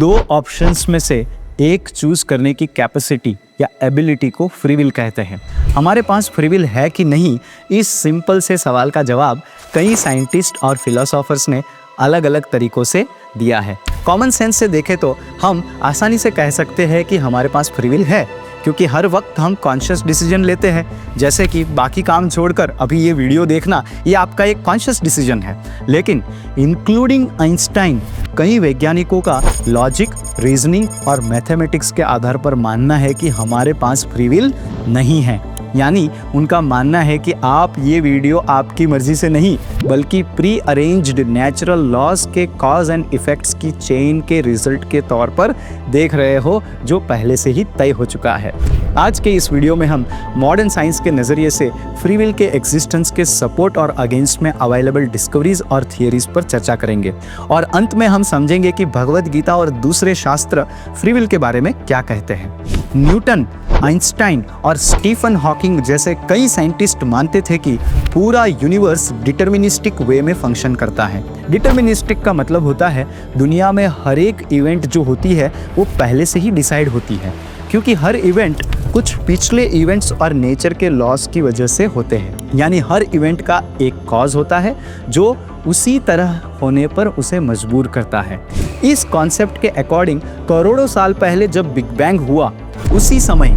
दो ऑप्शंस में से एक चूज करने की कैपेसिटी या एबिलिटी को फ्री विल कहते हैं। हमारे पास फ्री विल है कि नहीं, इस सिंपल से सवाल का जवाब कई साइंटिस्ट और फिलोसोफर्स ने अलग अलग तरीकों से दिया है। कॉमन सेंस से देखें तो हम आसानी से कह सकते हैं कि हमारे पास फ्री विल है, क्योंकि हर वक्त हम कॉन्शियस डिसीजन लेते हैं। जैसे कि बाकी काम छोड़कर अभी ये वीडियो देखना, ये आपका एक कॉन्शियस डिसीजन है। लेकिन इंक्लूडिंग आइंस्टाइन, कई वैज्ञानिकों का लॉजिक, रीजनिंग और मैथमेटिक्स के आधार पर मानना है कि हमारे पास फ्री विल नहीं है। यानी उनका मानना है कि आप ये वीडियो आपकी मर्जी से नहीं, बल्कि प्री अरेंज्ड नेचुरल लॉज के कॉज एंड इफेक्ट्स की चेन के रिजल्ट के तौर पर देख रहे हो, जो पहले से ही तय हो चुका है। आज के इस वीडियो में हम मॉडर्न साइंस के नज़रिए से फ्री विल के एग्जिस्टेंस के सपोर्ट और अगेंस्ट में अवेलेबल डिस्कवरीज और थियरीज पर चर्चा करेंगे, और अंत में हम समझेंगे कि भगवद गीता और दूसरे शास्त्र फ्री विल के बारे में क्या कहते हैं। न्यूटन, आइंस्टाइन और स्टीफन हॉकिंग जैसे कई साइंटिस्ट मानते थे कि पूरा यूनिवर्स डिटर्मिनिस्टिक वे में फंक्शन करता है। डिटर्मिनिस्टिक का मतलब होता है दुनिया में हर एक इवेंट जो होती है वो पहले से ही डिसाइड होती है, क्योंकि हर इवेंट कुछ पिछले इवेंट्स और नेचर के लॉस की वजह से होते हैं। यानी हर इवेंट का एक कॉज होता है जो उसी तरह होने पर उसे मजबूर करता है। इस कॉन्सेप्ट के अकॉर्डिंग करोड़ों साल पहले जब बिग बैंग हुआ, उसी समय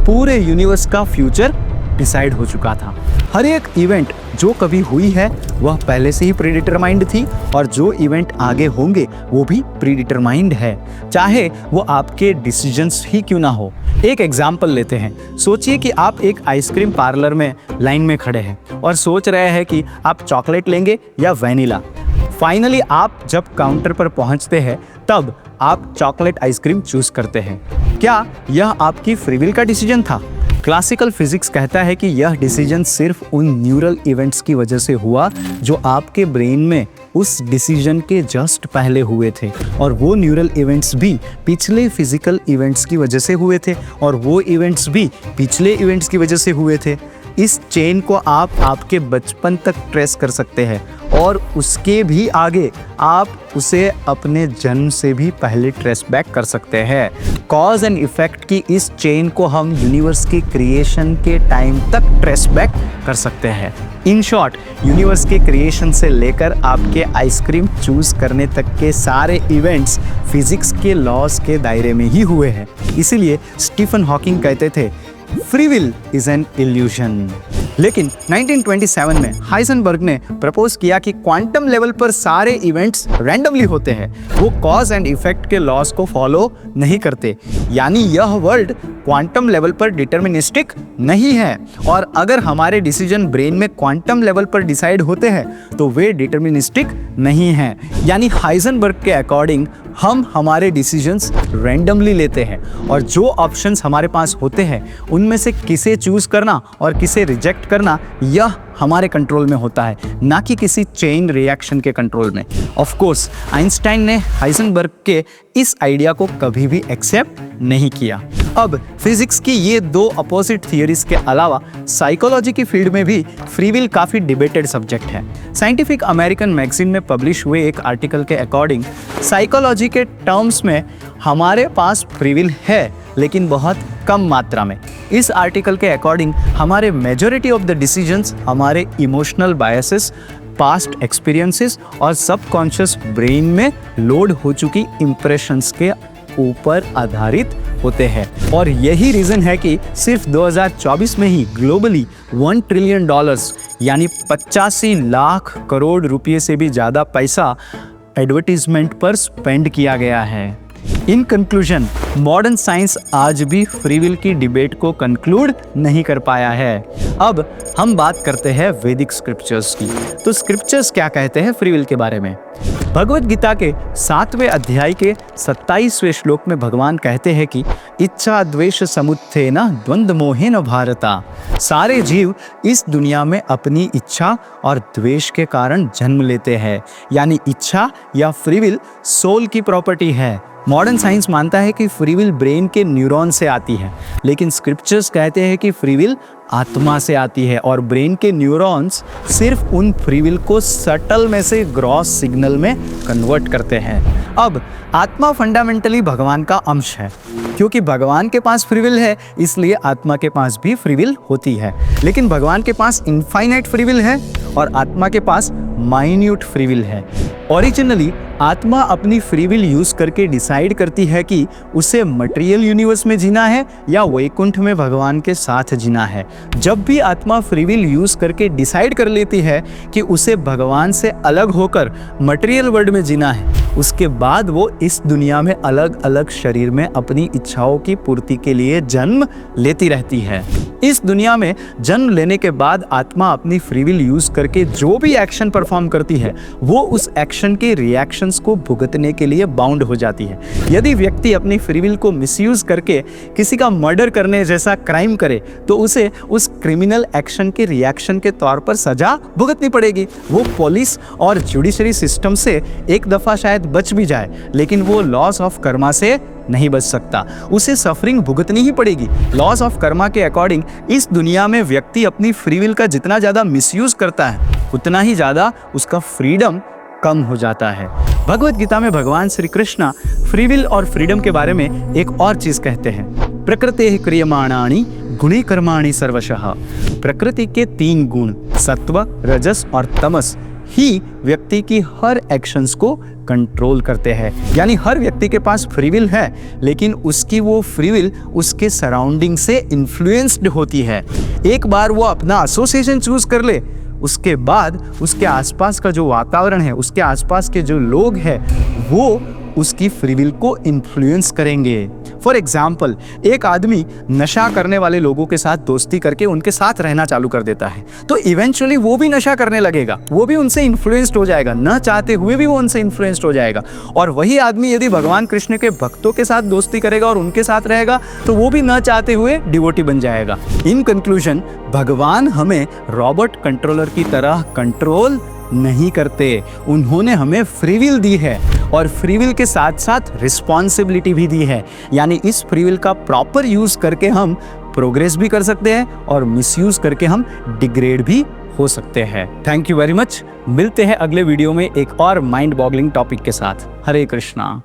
पूरे यूनिवर्स का फ्यूचर डिसाइड हो चुका था। हर एक इवेंट जो कभी हुई है वह पहले से ही प्रीडिटरमाइंड थी, और जो इवेंट आगे होंगे वो भी प्रीडिटरमाइंड है, चाहे वो आपके डिसीजंस ही क्यों ना हो। एक एग्जाम्पल लेते हैं। सोचिए कि आप एक आइसक्रीम पार्लर में लाइन में खड़े हैं और सोच रहे हैं कि आप चॉकलेट लेंगे या वैनिला। फाइनली आप जब काउंटर पर पहुंचते हैं तब आप चॉकलेट आइसक्रीम चूज करते हैं। क्या यह आपकी फ्री विल का डिसीजन था? क्लासिकल फिजिक्स कहता है कि यह डिसीजन सिर्फ उन न्यूरल इवेंट्स की वजह से हुआ जो आपके ब्रेन में उस डिसीजन के जस्ट पहले हुए थे, और वो न्यूरल इवेंट्स भी पिछले फिजिकल इवेंट्स की वजह से हुए थे, और वो इवेंट्स भी पिछले इवेंट्स की वजह से हुए थे। इस चेन को आप आपके बचपन तक ट्रेस कर सकते हैं, और उसके भी आगे आप उसे अपने जन्म से भी पहले ट्रेस बैक कर सकते हैं। कॉज एंड इफेक्ट की इस चेन को हम यूनिवर्स की क्रिएशन के टाइम तक ट्रेस बैक कर सकते हैं। इन शॉर्ट, यूनिवर्स के क्रिएशन से लेकर आपके आइसक्रीम चूज करने तक के सारे इवेंट्स फिजिक्स के लॉज के दायरे में ही हुए हैं। इसीलिए स्टीफन हॉकिंग कहते थे free will is an illusion. लेकिन 1927 में हाइजेनबर्ग ने प्रपोज किया कि क्वांटम लेवल पर सारे इवेंट्स रैंडमली होते हैं, वो कॉज एंड इफेक्ट के लॉस को फॉलो नहीं करते। यानी यह वर्ल्ड क्वांटम लेवल पर डिटर्मिनिस्टिक नहीं है, और अगर हमारे डिसीजन ब्रेन में क्वांटम लेवल पर डिसाइड होते हैं तो वे डिटर्मिनिस्टिक नहीं हैं। यानी हाइजेनबर्ग के अकॉर्डिंग हम हमारे डिसीजंस रैंडमली लेते हैं, और जो ऑप्शंस हमारे पास होते हैं उनमें से किसे चूज करना और किसे रिजेक्ट करना, यह हमारे कंट्रोल में होता है, ना कि किसी चेन रिएक्शन के कंट्रोल में। ऑफ कोर्स आइंस्टाइन ने हाइजेनबर्ग के इस आइडिया को कभी भी एक्सेप्ट नहीं किया। अब फिजिक्स की ये दो अपोजिट थियरीज के अलावा साइकोलॉजी की फील्ड में भी फ्री विल काफ़ी डिबेटेड सब्जेक्ट है। साइंटिफिक अमेरिकन मैगजीन में पब्लिश हुए एक आर्टिकल के अकॉर्डिंग साइकोलॉजी के टर्म्स में हमारे पास फ्री विल है, लेकिन बहुत कम मात्रा में। इस आर्टिकल के अकॉर्डिंग हमारे मेजॉरिटी ऑफ द डिसीजंस हमारे इमोशनल बायसेस, पास्ट एक्सपीरियंसेस और सबकॉन्शियस ब्रेन में लोड हो चुकी इंप्रेशंस के ऊपर आधारित होते हैं। और यही रीज़न है कि सिर्फ 2024 में ही ग्लोबली $1 ट्रिलियन यानी 85 लाख करोड़ रुपये से भी ज़्यादा पैसा एडवर्टीजमेंट पर स्पेंड किया गया है। इन कंक्लूजन, मॉडर्न साइंस आज भी फ्री विल की डिबेट को कंक्लूड नहीं कर पाया है। अब हम बात करते हैं वैदिक स्क्रिप्चर्स की। तो स्क्रिप्चर्स क्या कहते हैं फ्री विल के बारे में? भगवद गीता के 7वें अध्याय के 27वें श्लोक में भगवान कहते हैं कि इच्छा द्वेष समुत्थेन द्वंद्व मोहेन भारता। सारे जीव इस दुनिया में अपनी इच्छा और द्वेष के कारण जन्म लेते हैं। यानी इच्छा या फ्री विल सोल की प्रॉपर्टी है, मॉडर्न साइंस मानता है कि फ्री विल ब्रेन के न्यूरॉन से आती है, लेकिन स्क्रिप्चर्स कहते हैं कि फ्री विल आत्मा से आती है और ब्रेन के न्यूरॉन्स सिर्फ उन फ्री विल को सटल में से ग्रॉस सिग्नल में कन्वर्ट करते हैं। अब आत्मा फंडामेंटली भगवान का अंश है। क्योंकि भगवान के पास फ्री विल है, इसलिए आत्मा के पास भी फ्री विल होती है। लेकिन भगवान के पास इनफाइनाइट फ्री विल है और आत्मा के पास माइन्यूट फ्री विल है। ओरिजिनली आत्मा अपनी फ्री विल यूज करके डिसाइड करती है कि उसे मटेरियल यूनिवर्स में जीना है या वैकुंठ में भगवान के साथ जीना है। जब भी आत्मा फ्री विल यूज करके डिसाइड कर लेती है कि उसे भगवान से अलग होकर मटेरियल वर्ल्ड में जीना है, उसके बाद वो इस दुनिया में अलग अलग शरीर में अपनी इच्छाओं की पूर्ति के लिए जन्म लेती रहती है। इस दुनिया में जन्म लेने के बाद आत्मा अपनी फ्री विल यूज करके जो भी एक्शन परफॉर्म करती है, वो उस एक्शन के रिएक्शंस को भुगतने के लिए बाउंड हो जाती है। यदि व्यक्ति अपनी फ्री विल को मिसयूज करके किसी का मर्डर करने जैसा क्राइम करे, तो उसे उस क्रिमिनल एक्शन के रिएक्शन के तौर पर सजा भुगतनी पड़ेगी। वो पुलिस और जुडिशरी सिस्टम से एक दफा शायद बच भी जाए, लेकिन वो लॉस ऑफ कर्मा से नहीं बच सकता, उसे सफरिंग भुगतनी ही पड़ेगी। लॉस ऑफ कर्मा के अकॉर्डिंग इस दुनिया में व्यक्ति अपनी फ्री विल का जितना ज़्यादा मिसयूज करता है, उतना ही ज़्यादा उसका फ्रीडम कम हो जाता है। भगवत गीता में भगवान श्री कृष्णा फ्री विल और फ्रीडम के बारे में एक और चीज कहते हैं, प्रकृतेः क्रियमाणानि गुणे कर्माणि सर्वशः। प्रकृति के 3 गुण सत्व, रजस और तमस ही व्यक्ति की हर एक्शंस को कंट्रोल करते हैं। यानी हर व्यक्ति के पास फ्री विल है, लेकिन उसकी वो फ्री विल उसके सराउंडिंग से इन्फ्लुएंस्ड होती है। एक बार वो अपना एसोसिएशन चूज कर ले, उसके बाद उसके आसपास का जो वातावरण है, उसके आसपास के जो लोग हैं, वो उसकी फ्री विल को इन्फ्लुएंस करेंगे। फॉर एग्जाम्पल, एक आदमी नशा करने वाले लोगों के साथ दोस्ती करके उनके साथ रहना चालू कर देता है, तो इवेंचुअली वो भी नशा करने लगेगा, वो भी उनसे इन्फ्लुएंस्ड हो जाएगा, न चाहते हुए भी वो उनसे इन्फ्लुएंस्ड हो जाएगा। और वही आदमी यदि भगवान कृष्ण के भक्तों के साथ दोस्ती करेगा और उनके साथ रहेगा, तो वो भी न चाहते हुए डिवोटी बन जाएगा। इन कंक्लूजन, भगवान हमें रॉबोट कंट्रोलर की तरह कंट्रोल नहीं करते, उन्होंने हमें फ्री विल दी है और फ्री विल के साथ साथ रिस्पॉन्सिबिलिटी भी दी है। यानी इस फ्री विल का प्रॉपर यूज करके हम प्रोग्रेस भी कर सकते हैं और मिसयूज करके हम डिग्रेड भी हो सकते हैं। Thank you very much. मिलते हैं अगले वीडियो में एक और माइंड बॉगलिंग टॉपिक के साथ। हरे कृष्णा।